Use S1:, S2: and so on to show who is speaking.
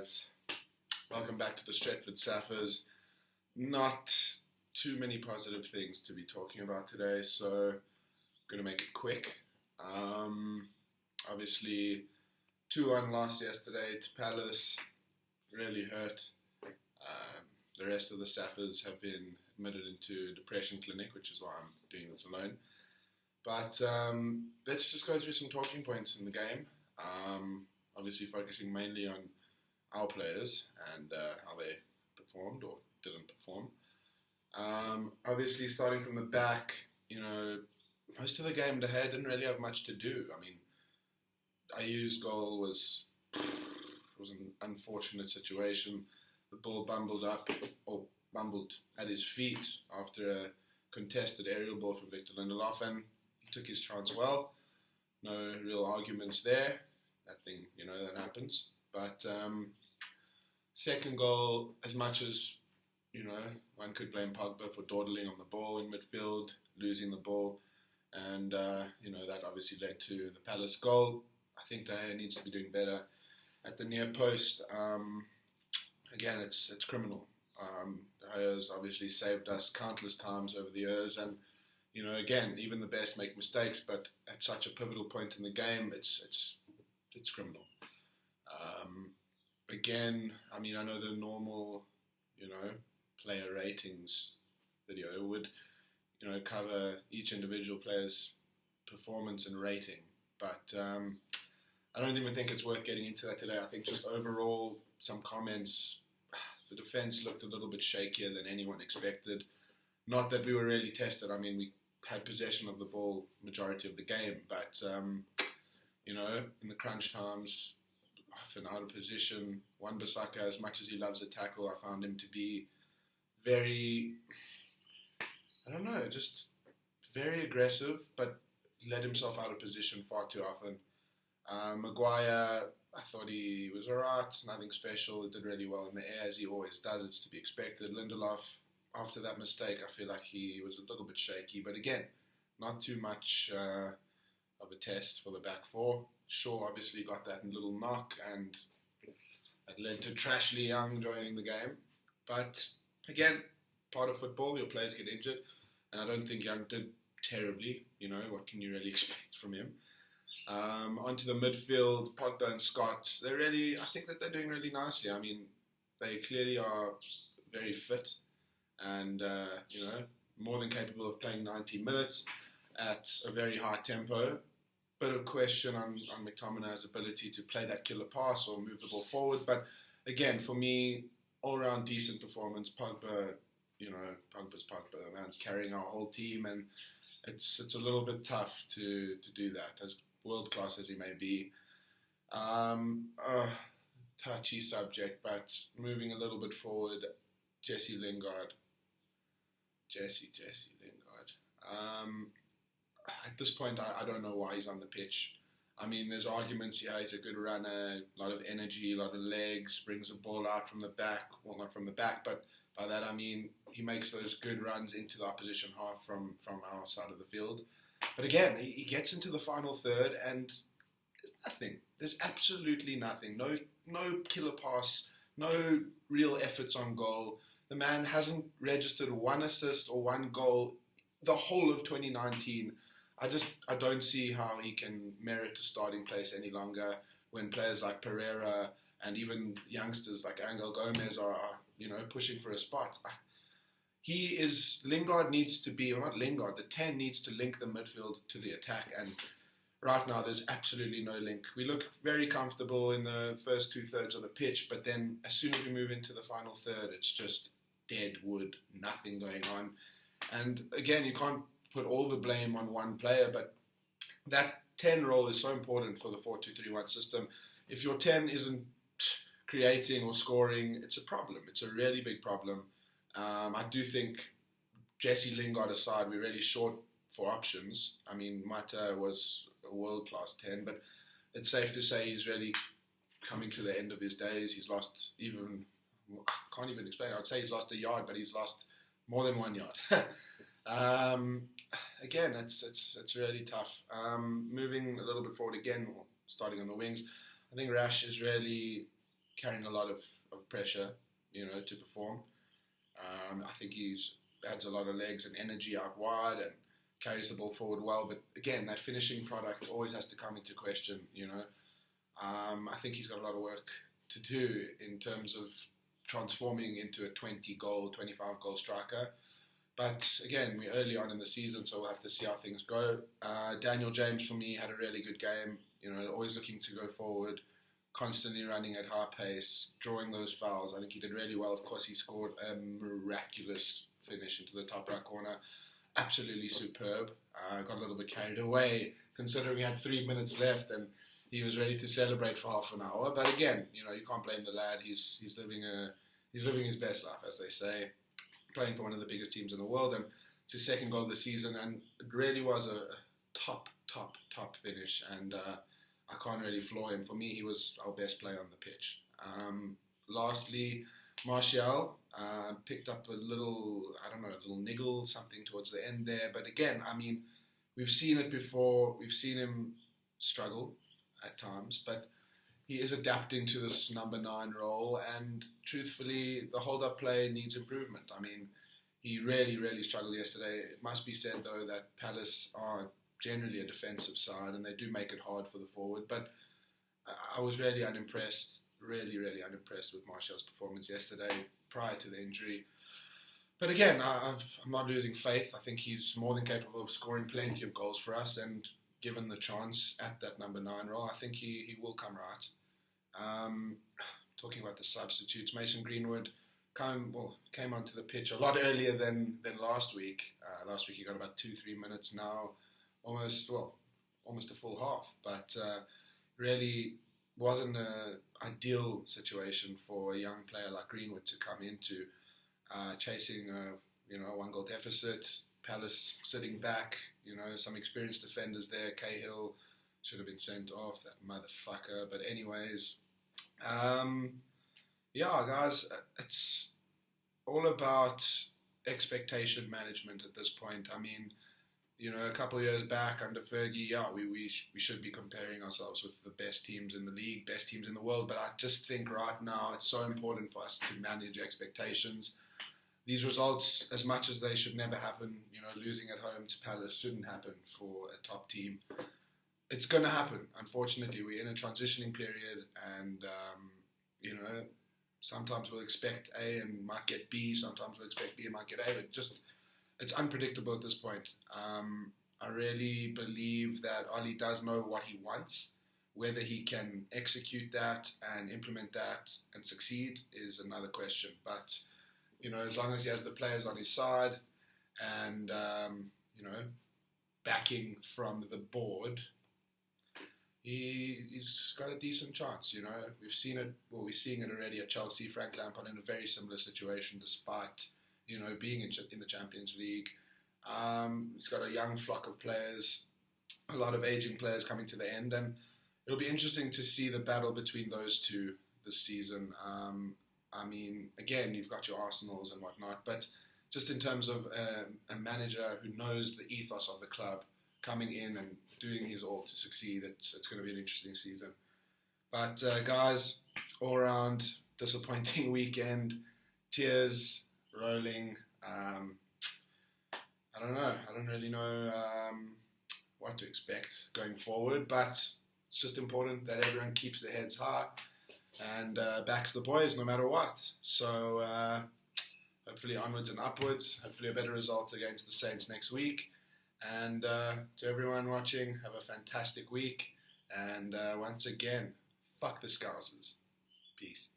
S1: guys? Welcome back to the Stretford Saffas. Not too many positive things to be talking about today, so I'm going to make it quick. Obviously, 2-1 loss yesterday to Palace. Really hurt. The rest of the Saffas have been admitted into a depression clinic, which is why I'm doing this alone. But let's just go through some talking points in the game. Obviously focusing mainly on our players and how they performed or didn't perform. Obviously starting from the back, most of the game De Gea didn't really have much to do. I mean, Ayew's goal was an unfortunate situation. The ball bumbled at his feet after a contested aerial ball from Victor Lindelof, and he took his chance well. No real arguments there. That thing, that happens. But second goal, as much as, one could blame Pogba for dawdling on the ball in midfield, losing the ball, and, that obviously led to the Palace goal. I think De Gea needs to be doing better at the near post. Again, it's criminal. De Gea has obviously saved us countless times over the years, and again, even the best make mistakes, but at such a pivotal point in the game, it's criminal. Again, I mean, I know the normal, player ratings video would, cover each individual player's performance and rating, but I don't even think it's worth getting into that today. I think just overall, some comments, the defence looked a little bit shakier than anyone expected. Not that we were really tested. I mean, we had possession of the ball majority of the game, but in the crunch times, often out of position. Wan-Bissaka, as much as he loves a tackle, I found him to be very, just very aggressive, but let himself out of position far too often. Maguire, I thought he was alright, nothing special. He did really well in the air, as he always does. It's to be expected. Lindelof, after that mistake, I feel like he was a little bit shaky, but again, not too much of a test for the back four. Shaw obviously got that little knock, and it led to Trashley Young joining the game. But again, part of football, your players get injured, and I don't think Young did terribly. What can you really expect from him? Onto the midfield, Pogba and Scott. I think that they're doing really nicely. I mean, they clearly are very fit and, more than capable of playing 90 minutes at a very high tempo. Bit of question on McTominay's ability to play that killer pass or move the ball forward. But again, for me, all-round decent performance. Pogba, Pogba's Pogba. The man's carrying our whole team, and it's a little bit tough to do that, as world-class as he may be. Touchy subject, but moving a little bit forward, Jesse Lingard. At this point, I don't know why he's on the pitch. I mean, there's arguments, he's a good runner, a lot of energy, a lot of legs, brings the ball out from the back. Well, not from the back, but by that I mean he makes those good runs into the opposition half from our side of the field. But again, he gets into the final third and there's nothing. There's absolutely nothing. No killer pass, no real efforts on goal. The man hasn't registered one assist or one goal the whole of 2019. I don't see how he can merit a starting place any longer when players like Pereira and even youngsters like Angel Gomez are pushing for a spot. Lingard needs to be, or not Lingard, the 10 needs to link the midfield to the attack, and right now there's absolutely no link. We look very comfortable in the first 2/3 of the pitch, but then as soon as we move into the final third, it's just dead wood, nothing going on. And again, you can't put all the blame on one player, but that 10 role is so important for the 4-2-3-1 system. If your 10 isn't creating or scoring, it's a problem. It's a really big problem. I do think, Jesse Lingard aside, we're really short for options. I mean, Mata was a world-class 10, but it's safe to say he's really coming to the end of his days. He's lost I can't even explain. I'd say he's lost a yard, but he's lost more than 1 yard. Again, it's really tough. Moving a little bit forward again, or starting on the wings, I think Rash is really carrying a lot of pressure, to perform. I think he's adds a lot of legs and energy out wide and carries the ball forward well. But again, that finishing product always has to come into question. I think he's got a lot of work to do in terms of transforming into a 20-goal, 25-goal striker. But again, we're early on in the season, so we'll have to see how things go. Daniel James, for me, had a really good game. Always looking to go forward, constantly running at high pace, drawing those fouls. I think he did really well. Of course, he scored a miraculous finish into the top right corner. Absolutely superb. Got a little bit carried away, considering we had 3 minutes left and he was ready to celebrate for half an hour. But again, you can't blame the lad. He's living his best life, as they say, playing for one of the biggest teams in the world, and it's his second goal of the season, and it really was a top finish, and I can't really floor him. For me, he was our best player on the pitch. Lastly, Martial picked up a little niggle, something towards the end there, but again, we've seen it before. We've seen him struggle at times, but he is adapting to this number 9 role, and truthfully, the hold-up play needs improvement. He really struggled yesterday. It must be said, though, that Palace are generally a defensive side, and they do make it hard for the forward, but I was really unimpressed, really unimpressed with Martial's performance yesterday prior to the injury. But again, I'm not losing faith. I think he's more than capable of scoring plenty of goals for us, and given the chance at that number 9 role, I think he will come right. Talking about the substitutes, Mason Greenwood came onto the pitch a lot earlier than last week. Last week he got about 2-3 minutes. Now almost a full half, but really wasn't an ideal situation for a young player like Greenwood to come into, chasing a 1-goal deficit. Palace sitting back, some experienced defenders there. Cahill should have been sent off, that motherfucker. But anyways, guys, it's all about expectation management at this point. A couple of years back under Fergie, we should be comparing ourselves with the best teams in the league, best teams in the world. But I just think right now it's so important for us to manage expectations. These results, as much as they should never happen, losing at home to Palace shouldn't happen for a top team. It's going to happen. Unfortunately, we're in a transitioning period, and sometimes we'll expect A and might get B. Sometimes we'll expect B and might get A. But it's unpredictable at this point. I really believe that Oli does know what he wants. Whether he can execute that and implement that and succeed is another question. But as long as he has the players on his side and, backing from the board, he's got a decent chance. We've seen it, we're seeing it already at Chelsea. Frank Lampard in a very similar situation despite, being in the Champions League. He's got a young flock of players, a lot of aging players coming to the end, and it'll be interesting to see the battle between those two this season. Again, you've got your Arsenals and whatnot, but just in terms of a manager who knows the ethos of the club coming in and doing his all to succeed, it's going to be an interesting season. But guys, all around disappointing weekend, tears rolling. I don't know. I don't really know what to expect going forward, but it's just important that everyone keeps their heads high and backs the boys no matter what. So hopefully onwards and upwards. Hopefully a better result against the Saints next week. And to everyone watching, have a fantastic week. And once again, fuck the Scousers. Peace.